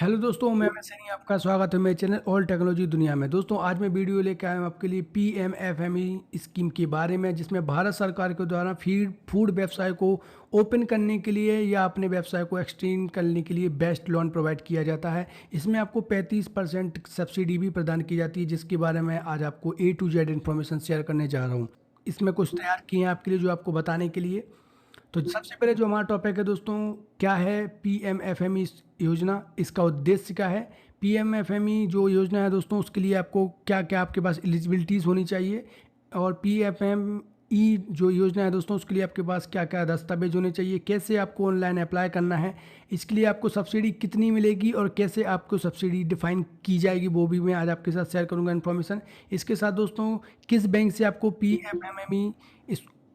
Hello दोस्तों, मैं सनी, आपका स्वागत है मेरे चैनल ऑल टेक्नोलॉजी दुनिया में। दोस्तों आज मैं वीडियो लेकर आया हूँ आपके लिए पीएमएफएमई स्कीम के बारे में, जिसमें भारत सरकार के द्वारा फीड फूड व्यवसाय को ओपन करने के लिए या अपने व्यवसाय को एक्सटेंड करने के लिए बेस्ट लोन प्रोवाइड किया जाता है। इसमें आपको 35% सब्सिडी भी प्रदान की जाती है, जिसके बारे में आज आपको A to Z information share करने जा रहा हूँ। इसमें कुछ तैयार किए हैं आपके लिए जो आपको बताने के लिए। तो सबसे पहले जो हमारा टॉपिक है दोस्तों, क्या है पीएमएफएमई योजना, इसका उद्देश्य क्या है। पीएमएफएमई जो योजना है दोस्तों, उसके लिए आपको क्या क्या आपके पास एलिजिबिलिटीज़ होनी चाहिए, और पीएफएमई जो योजना है दोस्तों, उसके लिए आपके पास क्या क्या दस्तावेज होने चाहिए, कैसे आपको ऑनलाइन अप्लाई करना है, इसके लिए आपको सब्सिडी कितनी मिलेगी और कैसे आपको सब्सिडी डिफाइन की जाएगी, वो भी मैं आज आपके साथ शेयर करूंगा इन्फॉर्मेशन। इसके साथ दोस्तों, किस बैंक से आपको पीएमएफएमई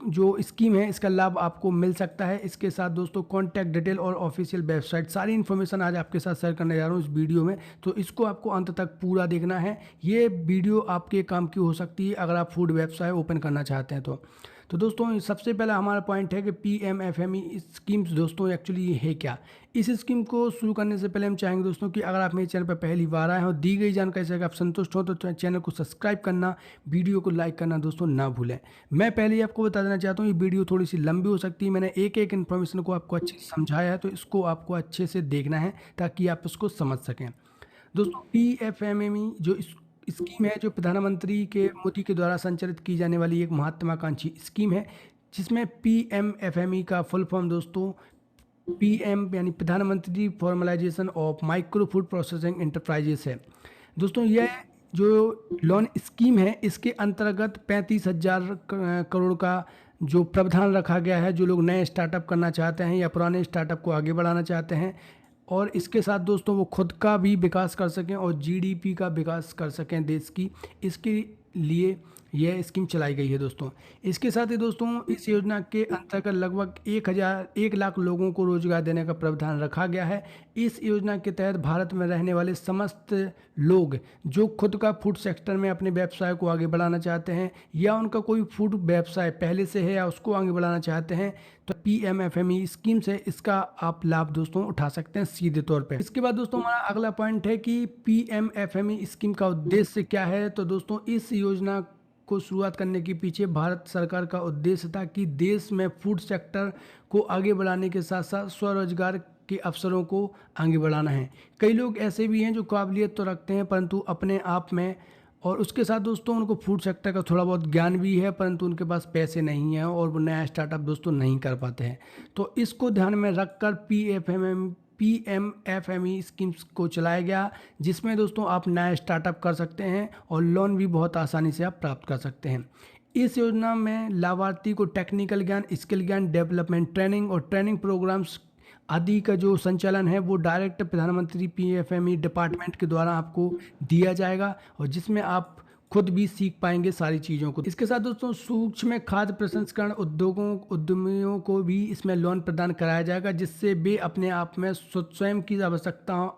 जो स्कीम है इसका लाभ आपको मिल सकता है, इसके साथ दोस्तों कॉन्टैक्ट डिटेल और ऑफिशियल वेबसाइट, सारी इन्फॉर्मेशन आज आपके साथ शेयर करने जा रहा हूँ इस वीडियो में। तो इसको आपको अंत तक पूरा देखना है। ये वीडियो आपके काम की हो सकती है अगर आप फूड व्यवसाय ओपन करना चाहते हैं तो दोस्तों सबसे पहला हमारा पॉइंट है कि पीएमएफएमई स्कीम्स दोस्तों एक्चुअली ये है क्या। इस स्कीम को शुरू करने से पहले हम चाहेंगे दोस्तों कि अगर आप मेरे चैनल पर पहली बार आए हो, दी गई जानकारी से अगर आप संतुष्ट हो तो चैनल को सब्सक्राइब करना, वीडियो को लाइक करना दोस्तों ना भूलें। मैं पहले ही आपको बता देना चाहता हूँ ये वीडियो थोड़ी सी लंबी हो सकती है। मैंने एक एक इन्फॉर्मेशन को आपको अच्छे से समझाया है, तो इसको आपको अच्छे से देखना है ताकि आप उसको समझ सकें। दोस्तों पीएफएमएमई जो स्कीम है, जो प्रधानमंत्री के मोदी के द्वारा संचालित की जाने वाली एक महत्वाकांक्षी स्कीम है, जिसमें पीएमएफएमई का फुल फॉर्म दोस्तों पीएम यानी प्रधानमंत्री formalisation of micro food processing enterprises है। दोस्तों यह जो लोन स्कीम है, इसके अंतर्गत 35,000 करोड़ का जो प्रावधान रखा गया है, जो लोग नए स्टार्टअप करना चाहते हैं या पुराने स्टार्टअप को आगे बढ़ाना चाहते हैं, और इसके साथ दोस्तों वो खुद का भी विकास कर सकें और जीडीपी का विकास कर सकें देश की, इसके लिए यह स्कीम चलाई गई है दोस्तों। इसके साथ ही दोस्तों इस योजना के अंतर्गत लगभग 1 लाख लोगों को रोजगार देने का प्रावधान रखा गया है। इस योजना के तहत भारत में रहने वाले समस्त लोग जो खुद का फूड सेक्टर में अपने व्यवसाय को आगे बढ़ाना चाहते हैं या उनका कोई फूड व्यवसाय पहले से है या उसको आगे बढ़ाना चाहते हैं, तो पीएमएफएमई स्कीम से इसका आप लाभ दोस्तों उठा सकते हैं सीधे तौर पे। इसके बाद दोस्तों हमारा अगला पॉइंट है कि पीएमएफएमई स्कीम का उद्देश्य क्या है। तो दोस्तों इस योजना को शुरुआत करने के पीछे भारत सरकार का उद्देश्य था कि देश में फूड सेक्टर को आगे बढ़ाने के साथ साथ स्वरोजगार के अवसरों को आगे बढ़ाना है। कई लोग ऐसे भी हैं जो काबिलियत तो रखते हैं परंतु अपने आप में, और उसके साथ दोस्तों उनको फूड सेक्टर का थोड़ा बहुत ज्ञान भी है परंतु उनके पास पैसे नहीं हैं और वो नया स्टार्टअप दोस्तों नहीं कर पाते हैं। तो इसको ध्यान में रखकर पीएमएफएमई स्कीम्स को चलाया गया, जिसमें दोस्तों आप नया स्टार्टअप कर सकते हैं और लोन भी बहुत आसानी से आप प्राप्त कर सकते हैं। इस योजना में लाभार्थी को टेक्निकल ज्ञान, स्किल ज्ञान, डेवलपमेंट ट्रेनिंग और ट्रेनिंग प्रोग्राम्स आदि का जो संचालन है वो डायरेक्ट प्रधानमंत्री पीएफएमई डिपार्टमेंट के द्वारा आपको दिया जाएगा, और जिसमें आप खुद भी सीख पाएंगे सारी चीज़ों को। इसके साथ दोस्तों सूक्ष्म खाद्य प्रसंस्करण उद्यमियों को भी इसमें लोन प्रदान कराया जाएगा, जिससे वे अपने आप में स्वयं की आवश्यकताओं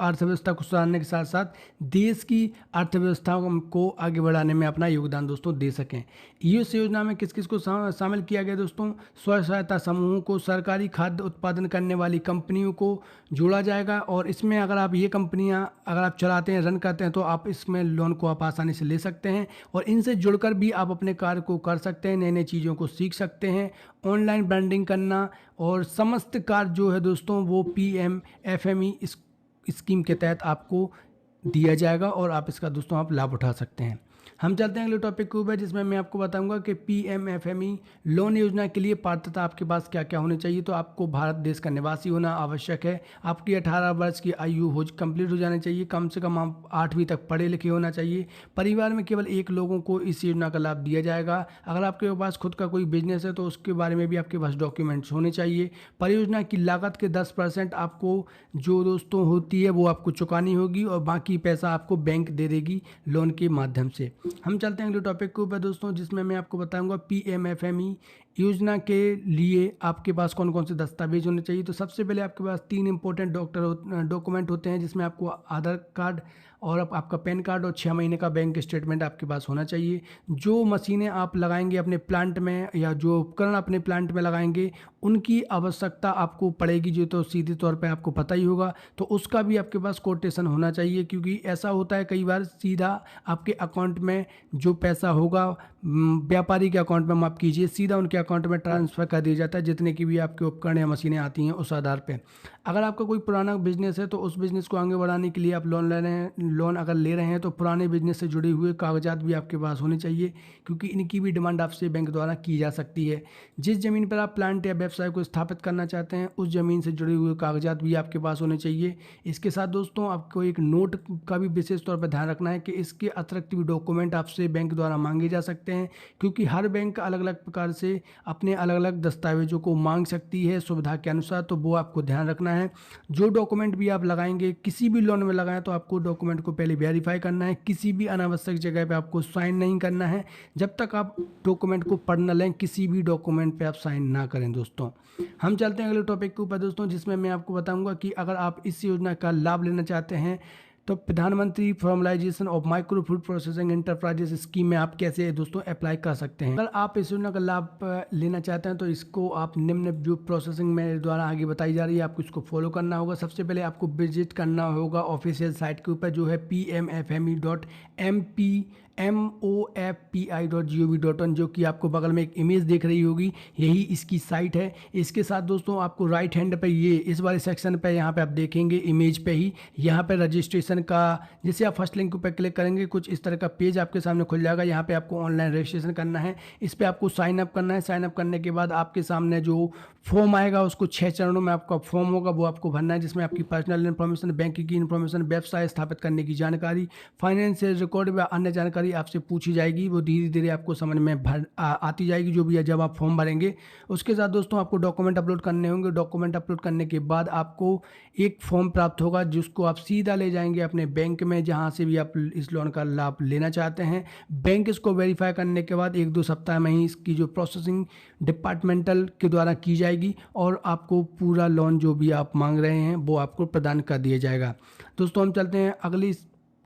अर्थव्यवस्था को सुधारने के साथ साथ देश की अर्थव्यवस्था को आगे बढ़ाने में अपना योगदान दोस्तों दे सकें। इस योजना में किस किस को शामिल किया गया दोस्तों, स्व सहायता समूहों को, सरकारी खाद्य उत्पादन करने वाली कंपनियों को जोड़ा जाएगा, और इसमें अगर आप ये कंपनियां अगर आप चलाते हैं, रन करते हैं, तो आप इसमें लोन को आप आसानी से ले सकते हैं और इनसे जुड़कर भी आप अपने कार्य को कर सकते हैं, नई नई चीज़ों को सीख सकते हैं, ऑनलाइन ब्रांडिंग करना, और समस्त कार्य जो है दोस्तों वो पीएमएफएमई स्कीम के तहत आपको दिया जाएगा और आप इसका दोस्तों आप लाभ उठा सकते हैं। हम चलते हैं अगले टॉपिक के ऊपर, जिसमें मैं आपको बताऊंगा कि पीएमएफएमई लोन योजना के लिए पात्रता आपके पास क्या क्या होनी चाहिए। तो आपको भारत देश का निवासी होना आवश्यक है, आपकी 18 वर्ष की आयु कंप्लीट हो जानी चाहिए, कम से कम आप 8वीं तक पढ़े लिखे होना चाहिए, परिवार में केवल एक लोगों को इस योजना का लाभ दिया जाएगा। अगर आपके पास खुद का कोई बिजनेस है तो उसके बारे में भी आपके पास डॉक्यूमेंट्स होने चाहिए। परियोजना की लागत के 10% आपको जो दोस्तों होती है वो आपको चुकानी होगी और बाकी पैसा आपको बैंक दे देगी लोन के माध्यम से। हम चलते हैं अगले टॉपिक के ऊपर दोस्तों, जिसमें मैं आपको बताऊंगा पीएमएफएमई योजना के लिए आपके पास कौन कौन से दस्तावेज होने चाहिए। तो सबसे पहले आपके पास 3 इंपॉर्टेंट डॉक्यूमेंट होते हैं, जिसमें आपको आधार कार्ड और आपका पैन कार्ड और 6 महीने का बैंक स्टेटमेंट आपके पास होना चाहिए। जो मशीनें आप लगाएंगे अपने प्लांट में या जो उपकरण अपने प्लांट में लगाएंगे उनकी आवश्यकता आपको पड़ेगी, जो तो सीधे तौर पे आपको पता ही होगा। तो उसका भी आपके पास कोटेशन होना चाहिए, क्योंकि ऐसा होता है कई बार सीधा आपके अकाउंट में जो पैसा होगा व्यापारी के अकाउंट में माफ कीजिए, सीधा उनके अकाउंट में ट्रांसफ़र कर दिया जाता है, जितने की भी आपके उपकरण या मशीनें आती हैं उस आधार पे। अगर आपका कोई पुराना बिजनेस है तो उस बिज़नेस को आगे बढ़ाने के लिए आप लोन ले रहे हैं, लोन अगर ले रहे हैं तो पुराने बिजनेस से जुड़े हुए कागजात भी आपके पास होने चाहिए, क्योंकि इनकी भी डिमांड आपसे बैंक द्वारा की जा सकती है। जिस ज़मीन पर आप प्लांट या व्यवसाय को स्थापित करना चाहते हैं उस ज़मीन से जुड़े हुए कागजात भी आपके पास होने चाहिए। इसके साथ दोस्तों आपको एक नोट का भी विशेष तौर पर ध्यान रखना है कि इसके अतिरिक्त भी डॉक्यूमेंट आपसे बैंक द्वारा मांगे जा सकते हैं, क्योंकि हर बैंक अलग अलग प्रकार से अपने अलग अलग दस्तावेजों को मांग सकती है सुविधा के अनुसार, तो वो आपको ध्यान रखना है। जो डॉक्यूमेंट भी आप लगाएंगे, किसी भी लोन में लगाएं तो आपको डॉक्यूमेंट को पहले वेरीफाई करना है। किसी भी अनावश्यक जगह पे आपको साइन नहीं करना है, जब तक आप डॉक्यूमेंट को पढ़ न लें किसी भी डॉक्यूमेंट पे आप साइन ना करें। दोस्तों हम चलते हैं अगले टॉपिक के ऊपर दोस्तों, जिसमें मैं आपको बताऊंगा कि अगर आप इस योजना का लाभ लेना चाहते हैं तो प्रधानमंत्री formalisation of micro food processing enterprises scheme में आप कैसे दोस्तों अप्लाई कर सकते हैं। अगर आप इस योजना का लाभ लेना चाहते हैं तो इसको आप निम्न जो प्रोसेसिंग मेरे द्वारा आगे बताई जा रही है आपको इसको फॉलो करना होगा। सबसे पहले आपको विजिट करना होगा ऑफिशियल साइट के ऊपर, जो है pmfme.mpi.gov.in, जो कि आपको बगल में एक इमेज देख रही होगी, यही इसकी साइट है। इसके साथ दोस्तों आपको राइट हैंड पे ये इस वाले सेक्शन पे यहाँ पे आप देखेंगे इमेज पे ही, यहाँ पे रजिस्ट्रेशन का, जैसे आप फर्स्ट लिंक पे क्लिक करेंगे कुछ इस तरह का पेज आपके सामने खुल जाएगा। यहाँ पे आपको ऑनलाइन रजिस्ट्रेशन करना है, इस पर आपको साइन अप करना है। साइन अप करने के बाद आपके सामने जो फॉर्म आएगा उसको 6 चरणों में आपका फॉर्म होगा, वो आपको भरना है, जिसमें आपकी पर्सनल इन्फॉर्मेशन, बैंक की इन्फॉर्मेशन, व्यवसाय स्थापित करने की जानकारी, फाइनेंशियल रिकॉर्ड व अन्य जानकारी आपसे पूछी जाएगी। वो धीरे धीरे आपको समझ में आती जाएगी जो भी है जब आप फॉर्म भरेंगे। उसके साथ दोस्तों आपको डॉक्यूमेंट अपलोड करने होंगे। डॉक्यूमेंट अपलोड करने के बाद आपको एक फॉर्म प्राप्त होगा, जिसको आप सीधा ले जाएंगे अपने बैंक में, जहां से भी आप इस लोन का लाभ लेना चाहते हैं। बैंक इसको वेरीफाई करने के बाद 1-2 सप्ताह में ही इसकी जो प्रोसेसिंग डिपार्टमेंटल के द्वारा की जाएगी और आपको पूरा लोन जो भी आप मांग रहे हैं वो आपको प्रदान कर दिया जाएगा। दोस्तों हम चलते हैं अगली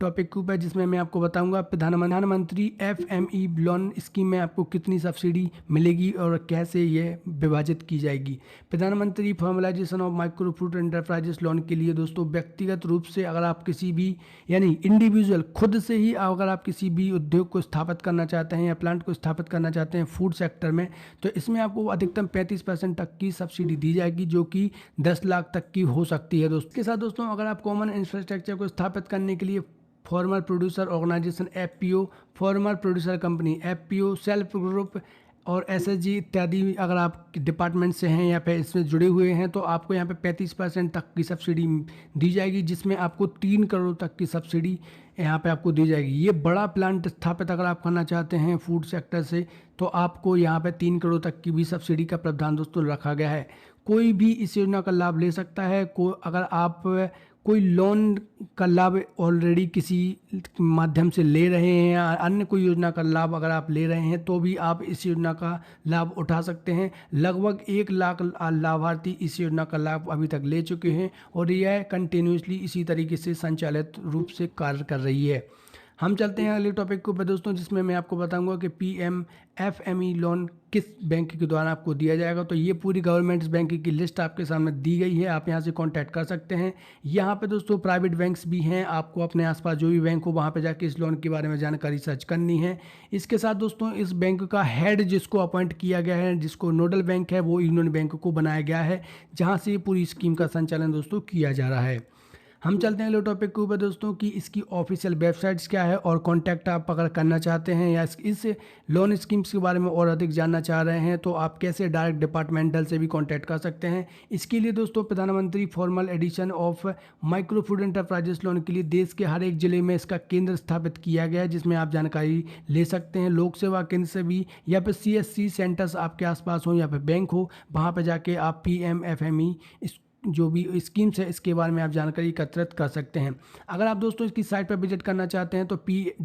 टॉपिक के ऊपर, जिसमें मैं आपको बताऊंगा प्रधानमंत्री एफएमई लोन स्कीम में आपको कितनी सब्सिडी मिलेगी और कैसे ये विभाजित की जाएगी। प्रधानमंत्री formalisation of micro food enterprises loan के लिए दोस्तों व्यक्तिगत रूप से अगर आप किसी भी यानी इंडिविजुअल खुद से ही अगर आप किसी भी उद्योग को स्थापित करना चाहते हैं या प्लांट को स्थापित करना चाहते हैं फूड सेक्टर में, तो इसमें आपको अधिकतम 35% तक की सब्सिडी दी जाएगी, जो कि 10 लाख तक की हो सकती है। दोस्तों के साथ दोस्तों अगर आप कॉमन इंफ्रास्ट्रक्चर को स्थापित करने के लिए farmer producer organization FPO, farmer producer company FPO, self group और एसएचजी इत्यादि अगर आप डिपार्टमेंट से हैं या फिर इसमें जुड़े हुए हैं तो आपको यहाँ पे 35% तक की सब्सिडी दी जाएगी, जिसमें आपको 3 करोड़ तक की सब्सिडी यहाँ पे आपको दी जाएगी। ये बड़ा प्लांट स्थापित अगर आप करना चाहते हैं फूड सेक्टर से तो आपको यहाँ पे 3 करोड़ तक की भी सब्सिडी का प्रावधान दोस्तों रखा गया है। कोई भी इस योजना का लाभ ले सकता है। अगर आप कोई लोन का लाभ ऑलरेडी किसी माध्यम से ले रहे हैं या अन्य कोई योजना का लाभ अगर आप ले रहे हैं तो भी आप इस योजना का लाभ उठा सकते हैं। लगभग 1 लाख लाभार्थी इस योजना का लाभ अभी तक ले चुके हैं और यह कंटिन्यूसली इसी तरीके से संचालित रूप से कार्य कर रही है। हम चलते हैं अगले टॉपिक के ऊपर दोस्तों, जिसमें मैं आपको बताऊंगा कि पीएमएफएमई लोन किस बैंक के द्वारा आपको दिया जाएगा। तो ये पूरी गवर्नमेंट बैंक की लिस्ट आपके सामने दी गई है, आप यहां से कांटेक्ट कर सकते हैं। यहाँ पे दोस्तों प्राइवेट बैंक्स भी हैं, आपको अपने आसपास जो भी बैंक हो वहाँ पे जाके इस लोन के बारे में जानकारी सर्च करनी है। इसके साथ दोस्तों इस बैंक का हेड जिसको अपॉइंट किया गया है, जिसको नोडल बैंक है, वो यूनियन बैंक को बनाया गया है, जहाँ से पूरी स्कीम का संचालन दोस्तों किया जा रहा है। हम चलते हैं अगले टॉपिक के ऊपर दोस्तों कि इसकी ऑफिशियल वेबसाइट्स क्या है और कॉन्टैक्ट आप अगर करना चाहते हैं या इस लोन स्कीम्स के बारे में और अधिक जानना चाह रहे हैं तो आप कैसे डायरेक्ट डिपार्टमेंटल से भी कॉन्टैक्ट कर सकते हैं। इसके लिए दोस्तों प्रधानमंत्री formal addition of micro food enterprises loan के लिए देश के हर एक जिले में इसका केंद्र स्थापित किया गया है, जिसमें आप जानकारी ले सकते हैं। लोक सेवा केंद्र से भी या फिर CSC सेंटर्स आपके आसपास हो या फिर बैंक हो, वहाँ पर जाके आप PMFME जो भी स्कीम्स है इसके बारे में आप जानकारी एकत्रित कर सकते हैं। अगर आप दोस्तों इसकी साइट पर विजिट करना चाहते हैं तो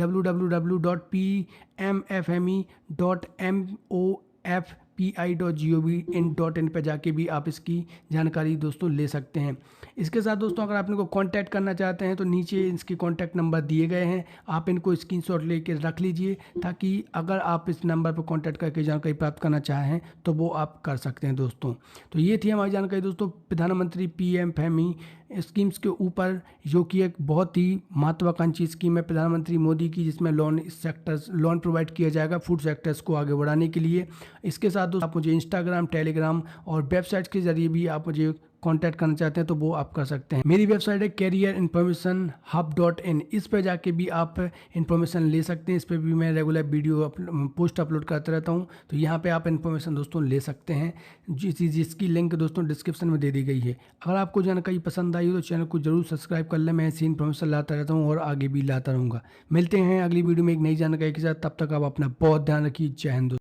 www.pmfme.mof pi.gov.in पे जाके भी आप इसकी जानकारी दोस्तों ले सकते हैं। इसके साथ दोस्तों अगर आप इनको कांटेक्ट करना चाहते हैं तो नीचे इसके कांटेक्ट नंबर दिए गए हैं, आप इनको स्क्रीनशॉट लेके रख लीजिए ताकि अगर आप इस नंबर पर कांटेक्ट करके जानकारी प्राप्त करना चाहें तो वो आप कर सकते हैं दोस्तों। तो ये थी हमारी जानकारी दोस्तों प्रधानमंत्री पीएम फैमी स्कीम्स के ऊपर, जो कि एक बहुत ही महत्वाकांक्षी स्कीम है प्रधानमंत्री मोदी की, जिसमें लोन प्रोवाइड किया जाएगा फूड सेक्टर्स को आगे बढ़ाने के लिए। इसके साथ दोस्तों आप मुझे इंस्टाग्राम, टेलीग्राम और वेबसाइट के जरिए भी आप मुझे कांटेक्ट करना चाहते हैं तो वो आप कर सकते हैं। मेरी वेबसाइट है careerinformationhub.in, इस पर जाके भी आप इन्फॉर्मेशन ले सकते हैं। इस पर भी मैं रेगुलर वीडियो पोस्ट अपलोड करता रहता हूँ, तो यहाँ पे आप इन्फॉर्मेशन दोस्तों ले सकते हैं, जिसकी लिंक दोस्तों डिस्क्रिप्शन में दे दी गई है। अगर आपको जानकारी पसंद आई हो तो चैनल को जरूर सब्सक्राइब कर लें, मैं ऐसी इन्फॉर्मेशन लाता रहता हूँ और आगे भी लाता रहूँगा। मिलते हैं अगली वीडियो में एक नई जानकारी के साथ, तब तक आप अपना बहुत ध्यान रखिए। जय हिंद।